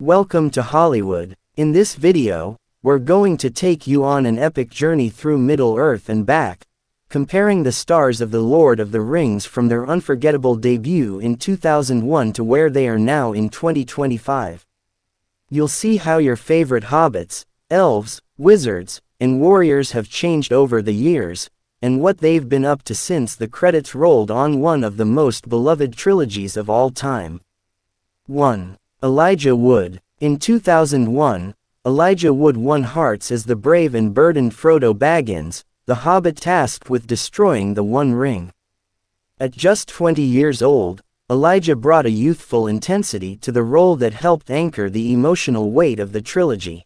Welcome to Hollywood. In this video, we're going to take you on an epic journey through Middle-earth and back, comparing the stars of The Lord of the Rings from their unforgettable debut in 2001 to where they are now in 2025. You'll see how your favorite hobbits, elves, wizards, and warriors have changed over the years, and what they've been up to since the credits rolled on one of the most beloved trilogies of all time. 1. Elijah Wood. In 2001, Elijah Wood won hearts as the brave and burdened Frodo Baggins, the hobbit tasked with destroying the One Ring. At just 20 years old, Elijah brought a youthful intensity to the role that helped anchor the emotional weight of the trilogy.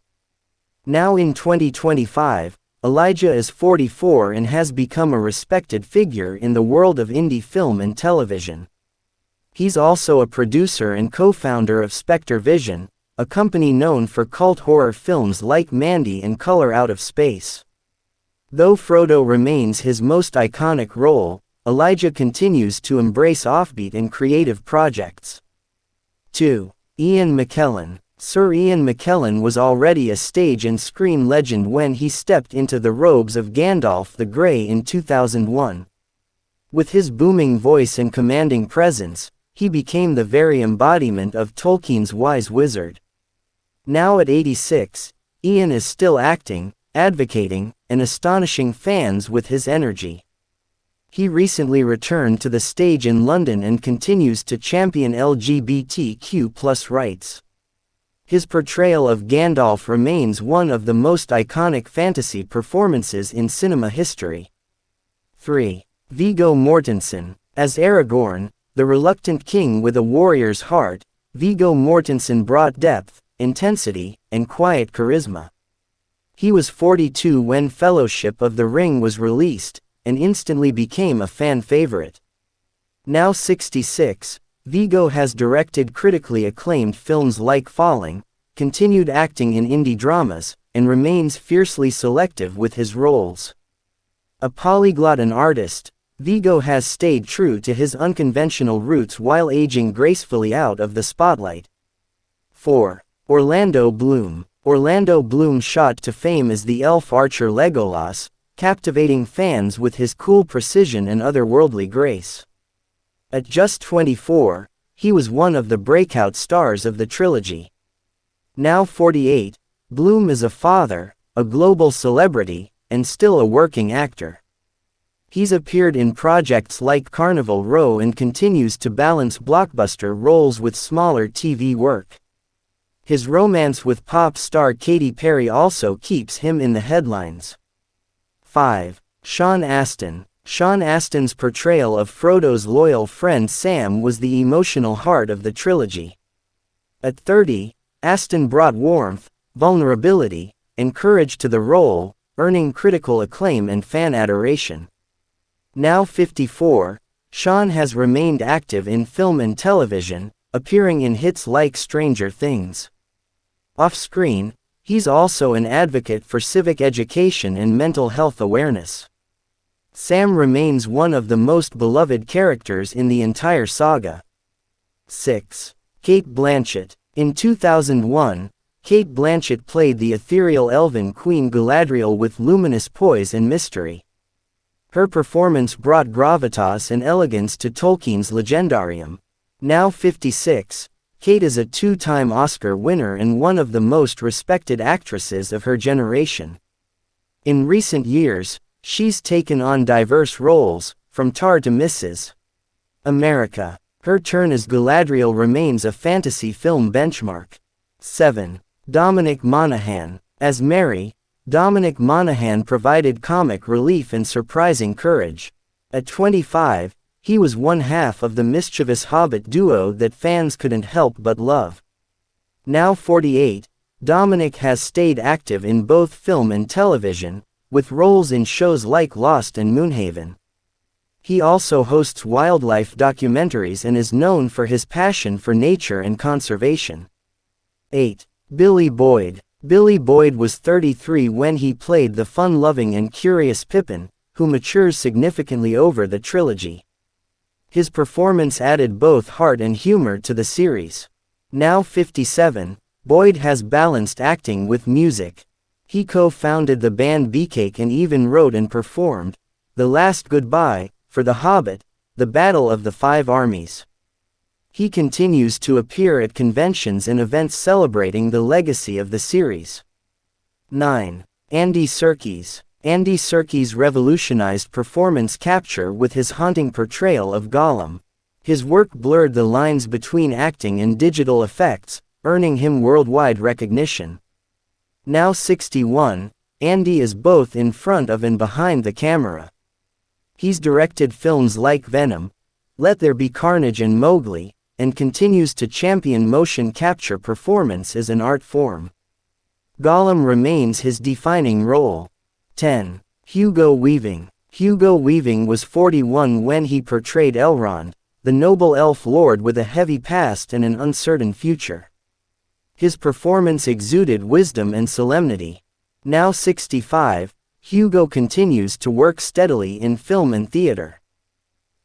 Now in 2025, Elijah is 44 and has become a respected figure in the world of indie film and television. He's also a producer and co-founder of Spectre Vision, a company known for cult horror films like Mandy and Color Out of Space. Though Frodo remains his most iconic role, Elijah continues to embrace offbeat and creative projects. 2. Ian McKellen. Sir Ian McKellen was already a stage and screen legend when he stepped into the robes of Gandalf the Grey in 2001. With his booming voice and commanding presence, he became the very embodiment of Tolkien's wise wizard. Now at 86, Ian is still acting, advocating, and astonishing fans with his energy. He recently returned to the stage in London and continues to champion LGBTQ+ rights. His portrayal of Gandalf remains one of the most iconic fantasy performances in cinema history. 3. Viggo Mortensen. As Aragorn, the reluctant king with a warrior's heart, Viggo Mortensen brought depth, intensity, and quiet charisma. He was 42 when Fellowship of the Ring was released, and instantly became a fan favorite. Now 66, Viggo has directed critically acclaimed films like Falling, continued acting in indie dramas, and remains fiercely selective with his roles. A polyglot and artist, Viggo has stayed true to his unconventional roots while aging gracefully out of the spotlight. 4. Orlando Bloom. Orlando Bloom shot to fame as the elf archer Legolas, captivating fans with his cool precision and otherworldly grace. At just 24, he was one of the breakout stars of the trilogy. Now 48, Bloom is a father, a global celebrity, and still a working actor. He's appeared in projects like Carnival Row and continues to balance blockbuster roles with smaller TV work. His romance with pop star Katy Perry also keeps him in the headlines. 5. Sean Astin. Sean Astin's portrayal of Frodo's loyal friend Sam was the emotional heart of the trilogy. At 30, Astin brought warmth, vulnerability, and courage to the role, earning critical acclaim and fan adoration. Now 54, Sean has remained active in film and television, appearing in hits like Stranger Things. Off-screen, he's also an advocate for civic education and mental health awareness. Sam remains one of the most beloved characters in the entire saga. 6. Cate Blanchett. In 2001, Cate Blanchett played the ethereal elven queen Galadriel with luminous poise and mystery. Her performance brought gravitas and elegance to Tolkien's legendarium. Now 56, Cate is a two-time Oscar winner and one of the most respected actresses of her generation. In recent years, she's taken on diverse roles, from Tar to Mrs. America. Her turn as Galadriel remains a fantasy film benchmark. 7. Dominic Monaghan. As Merry, Dominic Monaghan provided comic relief and surprising courage. At 25, he was one half of the mischievous hobbit duo that fans couldn't help but love. Now 48, Dominic has stayed active in both film and television, with roles in shows like Lost and Moonhaven. He also hosts wildlife documentaries and is known for his passion for nature and conservation. 8. Billy Boyd. Billy Boyd was 33 when he played the fun-loving and curious Pippin, who matures significantly over the trilogy. His performance added both heart and humor to the series. Now 57, Boyd has balanced acting with music. He co-founded the band Beefcake and even wrote and performed The Last Goodbye, for The Hobbit, The Battle of the Five Armies. He continues to appear at conventions and events celebrating the legacy of the series. 9. Andy Serkis. Andy Serkis revolutionized performance capture with his haunting portrayal of Gollum. His work blurred the lines between acting and digital effects, earning him worldwide recognition. Now 61, Andy is both in front of and behind the camera. He's directed films like Venom, Let There Be Carnage and Mowgli, and continues to champion motion capture performance as an art form. Gollum remains his defining role. 10. Hugo Weaving. Hugo Weaving was 41 when he portrayed Elrond, the noble elf lord with a heavy past and an uncertain future. His performance exuded wisdom and solemnity. Now 65, Hugo continues to work steadily in film and theater.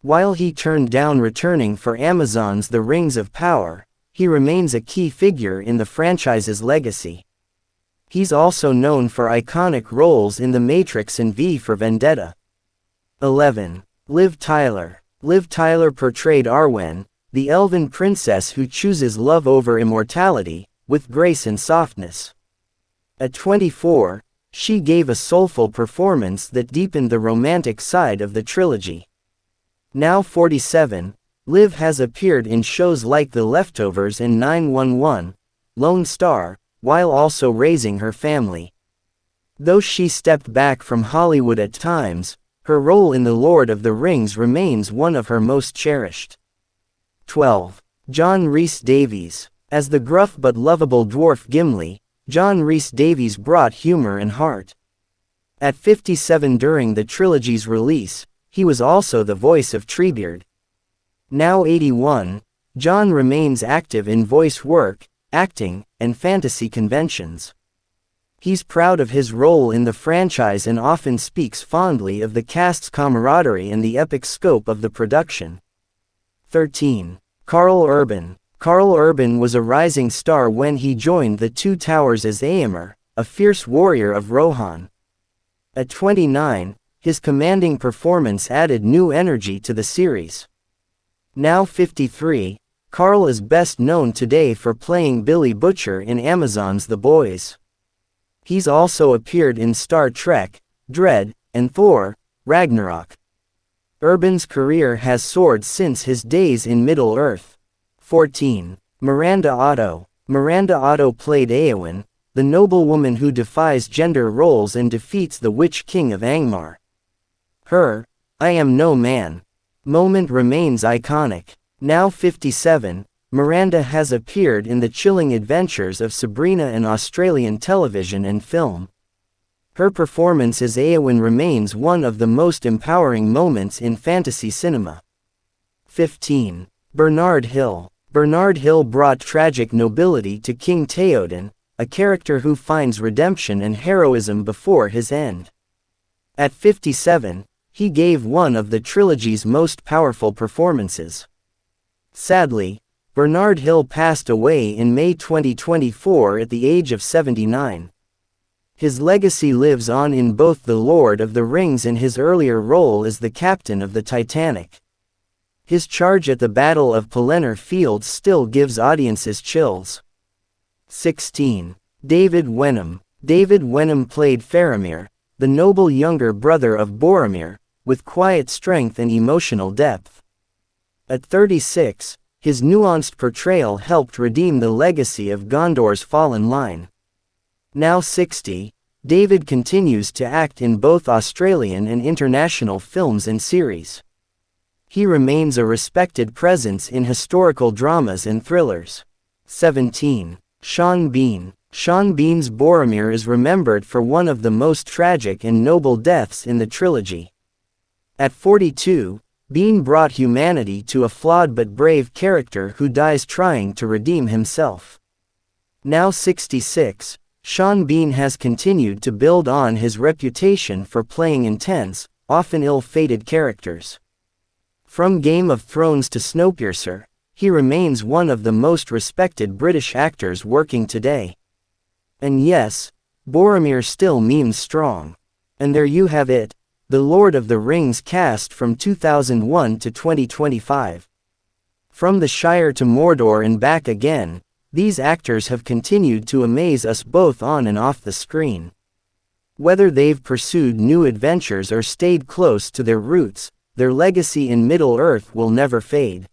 While he turned down returning for Amazon's The Rings of Power, he remains a key figure in the franchise's legacy. He's also known for iconic roles in The Matrix and V for Vendetta. 11. Liv Tyler. Liv Tyler portrayed Arwen, the elven princess who chooses love over immortality, with grace and softness. At 24, she gave a soulful performance that deepened the romantic side of the trilogy. Now 47, Liv has appeared in shows like The Leftovers and 911, Lone Star, while also raising her family. Though she stepped back from Hollywood at times, her role in The Lord of the Rings remains one of her most cherished. 12. John Rhys Davies. As the gruff but lovable dwarf Gimli, John Rhys Davies brought humor and heart. At 57 during the trilogy's release, he was also the voice of Treebeard. Now 81, John remains active in voice work, acting, and fantasy conventions. He's proud of his role in the franchise and often speaks fondly of the cast's camaraderie and the epic scope of the production. 13. Karl Urban. Karl Urban was a rising star when he joined the Two Towers as Éomer, a fierce warrior of Rohan. At 29, his commanding performance added new energy to the series. Now 53, Karl is best known today for playing Billy Butcher in Amazon's The Boys. He's also appeared in Star Trek, Dread, and Thor, Ragnarok. Urban's career has soared since his days in Middle-earth. 14. Miranda Otto. Miranda Otto played Éowyn, the noblewoman who defies gender roles and defeats the Witch King of Angmar. Her, "I am no man" moment remains iconic. Now 57, Miranda has appeared in the chilling adventures of Sabrina in Australian television and film. Her performance as Éowyn remains one of the most empowering moments in fantasy cinema. 15. Bernard Hill. Bernard Hill brought tragic nobility to King Theoden, a character who finds redemption and heroism before his end. At 57, he gave one of the trilogy's most powerful performances. Sadly, Bernard Hill passed away in May 2024 at the age of 79. His legacy lives on in both The Lord of the Rings and his earlier role as the captain of the Titanic. His charge at the Battle of Pelennor Fields still gives audiences chills. 16. David Wenham. David Wenham played Faramir, the noble younger brother of Boromir, with quiet strength and emotional depth. At 36, his nuanced portrayal helped redeem the legacy of Gondor's fallen line. Now 60, David continues to act in both Australian and international films and series. He remains a respected presence in historical dramas and thrillers. 17. Sean Bean. Sean Bean's Boromir is remembered for one of the most tragic and noble deaths in the trilogy. At 42, Bean brought humanity to a flawed but brave character who dies trying to redeem himself. Now 66, Sean Bean has continued to build on his reputation for playing intense, often ill-fated characters. From Game of Thrones to Snowpiercer, he remains one of the most respected British actors working today. And yes, Boromir still memes strong. And there you have it, the Lord of the Rings cast from 2001 to 2025. From the Shire to Mordor and back again, these actors have continued to amaze us both on and off the screen. Whether they've pursued new adventures or stayed close to their roots, their legacy in Middle-earth will never fade.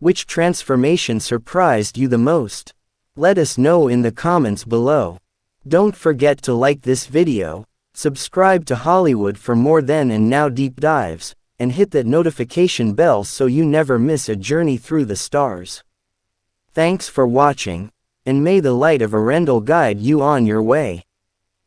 Which transformation surprised you the most? Let us know in the comments below. Don't forget to like this video, subscribe to Hollywood for more then and now deep dives, and hit that notification bell so you never miss a journey through the stars. Thanks for watching, and may the light of Arendelle guide you on your way.